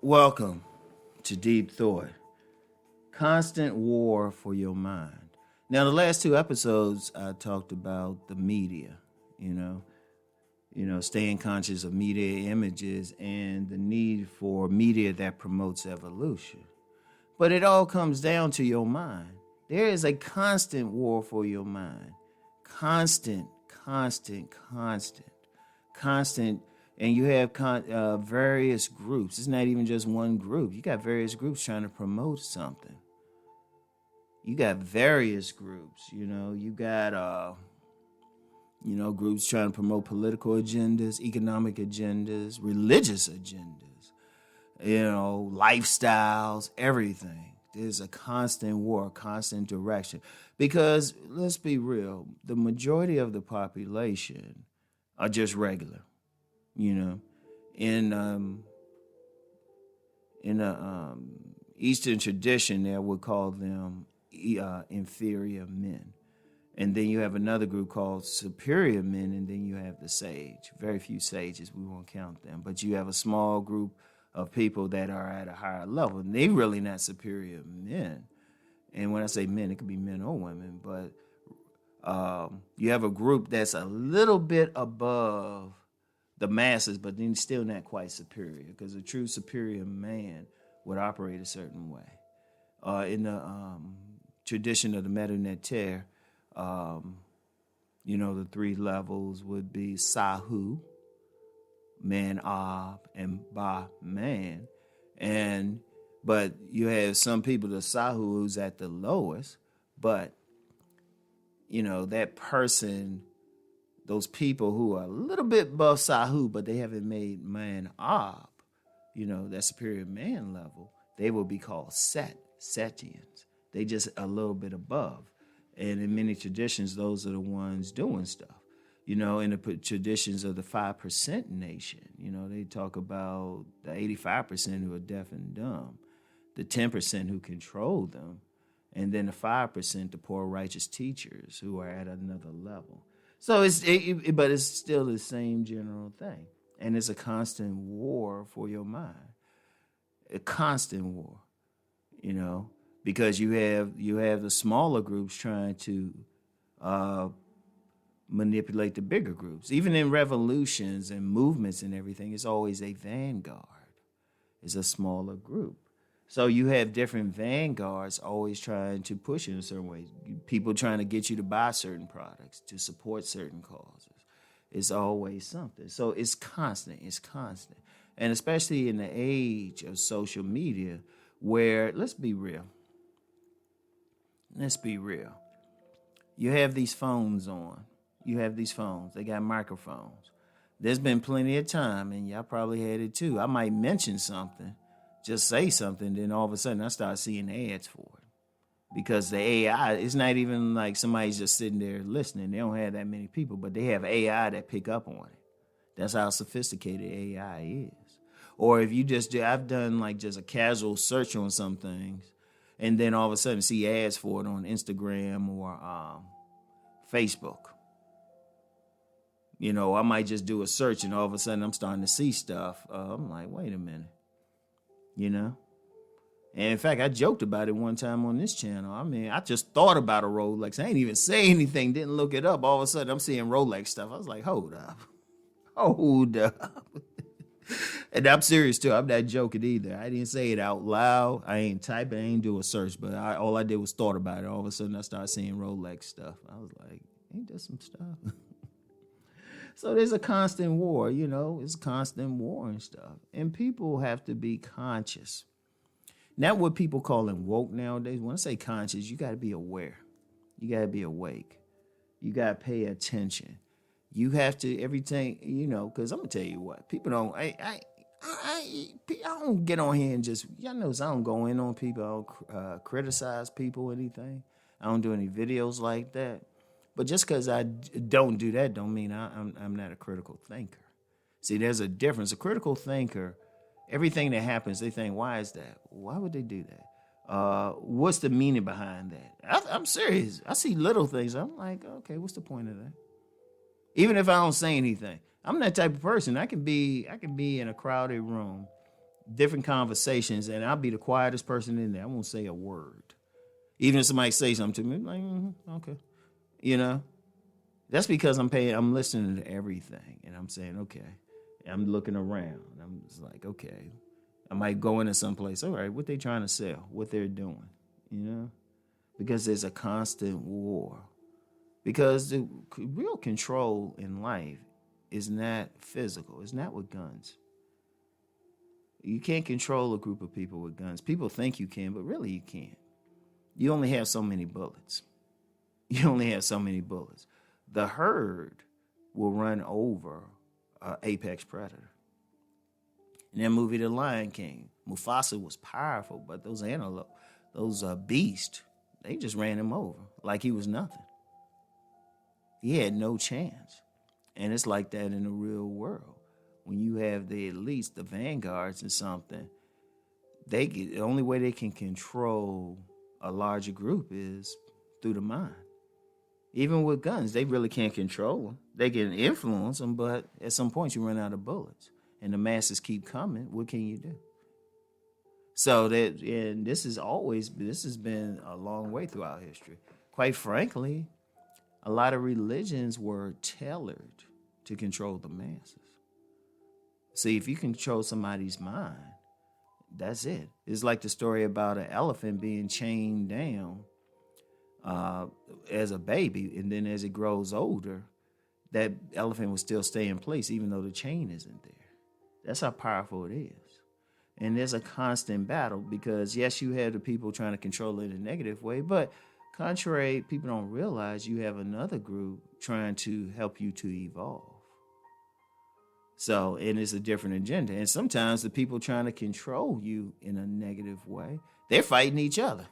Welcome to Deep Thought. Constant war for your mind. Now, the last two episodes I talked about the media, you know, staying conscious of media images and the need for media that promotes evolution. But it all comes down to your mind. There is a constant war for your mind. Constant, constant, constant, constant. And you have various groups. It's not even just one group. You got various groups trying to promote something. You got various groups. You got groups trying to promote political agendas, economic agendas, religious agendas, lifestyles, everything. There's a constant war, constant direction. Because let's be real, the majority of the population are just regular. In the Eastern tradition, they would call them inferior men. And then you have another group called superior men, and then you have the sage. Very few sages, we won't count them. But you have a small group of people that are at a higher level, and they really not superior men. And when I say men, it could be men or women, but you have a group that's a little bit above the masses, but then still not quite superior, because a true superior man would operate a certain way. In the tradition of the Meta-Neter, the three levels would be Sahu, Man Ab, and Ba Man. But you have some people, the Sahu, who's at the lowest, but that person, those people who are a little bit above Sahu, but they haven't made Man Ab, that superior man level, they will be called Settians. They just a little bit above. And in many traditions, those are the ones doing stuff. In the traditions of the 5% nation, they talk about the 85% who are deaf and dumb, the 10% who control them, and then the 5%, the poor righteous teachers who are at another level. So but it's still the same general thing. And it's a constant war for your mind. A constant war, because you have the smaller groups trying to manipulate the bigger groups. Even in revolutions and movements and everything, it's always a vanguard. It's a smaller group. So you have different vanguards always trying to push in a certain way. People trying to get you to buy certain products, to support certain causes. It's always something. So it's constant. It's constant. And especially in the age of social media where, let's be real. You have these phones on. They got microphones. There's been plenty of time, and y'all probably had it too. I might mention something, just say something, then all of a sudden I start seeing ads for it. Because the AI, it's not even like somebody's just sitting there listening. They don't have that many people, but they have AI that pick up on it. That's how sophisticated AI is. Or if you I've done like just a casual search on some things, and then all of a sudden see ads for it on Instagram or Facebook. I might just do a search, and all of a sudden I'm starting to see stuff. I'm like, wait a minute. And in fact, I joked about it one time on this channel. I just thought about a Rolex. I ain't even say anything, didn't look it up. All of a sudden, I'm seeing Rolex stuff. I was like, hold up. And I'm serious, too. I'm not joking either. I didn't say it out loud. I ain't typing. I ain't do a search. But all I did was thought about it. All of a sudden, I started seeing Rolex stuff. I was like, ain't that some stuff? So there's a constant war, it's a constant war and stuff. And people have to be conscious. Not what people call woke nowadays. When I say conscious, you got to be aware. You got to be awake. You got to pay attention. You have to, everything, because I'm going to tell you what, people don't, I don't get on here and just, y'all know I don't go in on people. I don't criticize people or anything. I don't do any videos like that. But just because I don't do that don't mean I'm not a critical thinker. See, there's a difference. A critical thinker, everything that happens, they think, why is that? Why would they do that? What's the meaning behind that? I'm serious. I see little things. I'm like, okay, what's the point of that? Even if I don't say anything. I'm that type of person. I can be in a crowded room different conversations, and I'll be the quietest person in there. I won't say a word. Even if somebody say something to me, I'm like, okay. You know? That's because I'm listening to everything, and I'm saying, okay. I'm looking around. I'm just like, okay. I might go into someplace, all right, what they trying to sell, what they're doing, you know? Because there's a constant war. Because the real control in life is not physical. It's not with guns. You can't control a group of people with guns. People think you can, but really you can't. You only have so many bullets. You only have so many bullets. The herd will run over an apex predator. In that movie, The Lion King, Mufasa was powerful, but those antelope, those beasts, they just ran him over like he was nothing. He had no chance. And it's like that in the real world. When you have the elites, the vanguards and something, the only way they can control a larger group is through the mind. Even with guns, they really can't control them. They can influence them, but at some point you run out of bullets. And the masses keep coming. What can you do? So this has been a long way throughout history. Quite frankly, a lot of religions were tailored to control the masses. See, if you control somebody's mind, that's it. It's like the story about an elephant being chained down as a baby, and then as it grows older, that elephant will still stay in place even though the chain isn't there. That's how powerful it is. And there's a constant battle because, yes, you have the people trying to control it in a negative way, but contrary, people don't realize you have another group trying to help you to evolve. So, and it's a different agenda. And sometimes the people trying to control you in a negative way, they're fighting each other.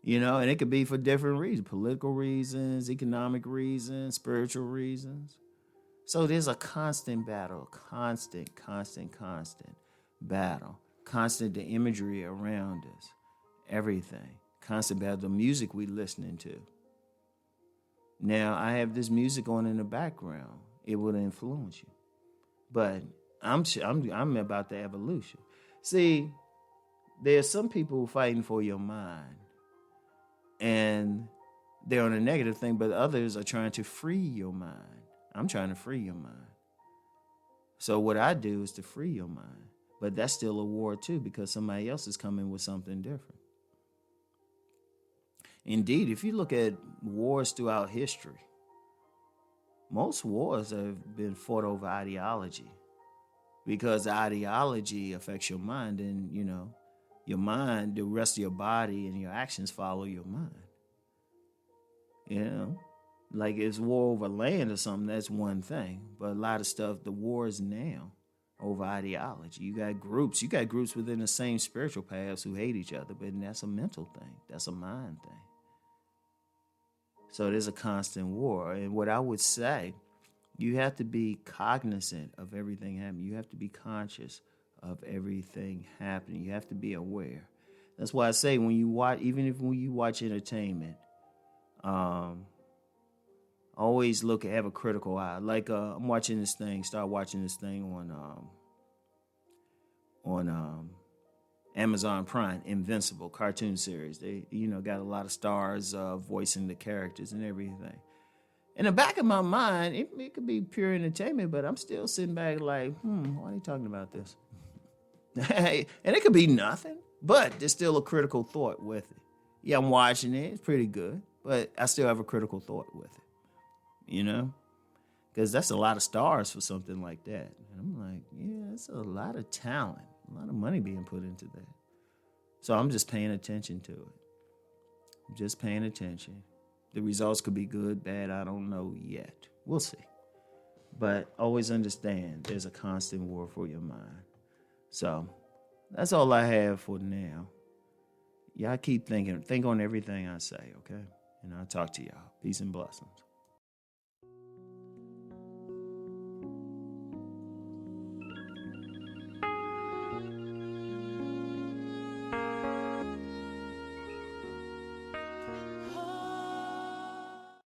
You know, and it could be for different reasons, political reasons, economic reasons, spiritual reasons. So there's a constant battle, constant battle, constant the imagery around us, everything, constant battle, the music we listening to. Now, I have this music on in the background. It will influence you. But I'm about the evolution. See, there's some people fighting for your mind, and they're on a negative thing, but others are trying to free your mind. I'm trying to free your mind. So what I do is to free your mind. But that's still a war too, because somebody else is coming with something different. Indeed, if you look at wars throughout history, most wars have been fought over ideology, because the ideology affects your mind, and, you know, your mind, the rest of your body and your actions follow your mind. You know, like it's war over land or something, that's one thing. But a lot of stuff, the wars now over ideology. You got groups within the same spiritual paths who hate each other, but that's a mental thing. That's a mind thing. So there's a constant war. And what I would say, you have to be cognizant of everything happening. You have to be conscious of everything happening. You have to be aware. That's why I say when you watch entertainment, always have a critical eye. Like I'm watching this thing on Amazon Prime, Invincible cartoon series. They, got a lot of stars voicing the characters and everything. In the back of my mind, it could be pure entertainment, but I'm still sitting back like, why are they talking about this? And it could be nothing, but there's still a critical thought with it. Yeah, I'm watching it. It's pretty good, but I still have a critical thought with it, because that's a lot of stars for something like that. And I'm like, yeah, it's a lot of talent, a lot of money being put into that. So I'm just paying attention to it. I'm just paying attention. The results could be good, bad, I don't know yet. We'll see. But always understand there's a constant war for your mind. So that's all I have for now. Y'all keep thinking. Think on everything I say, okay? And I'll talk to y'all. Peace and blessings.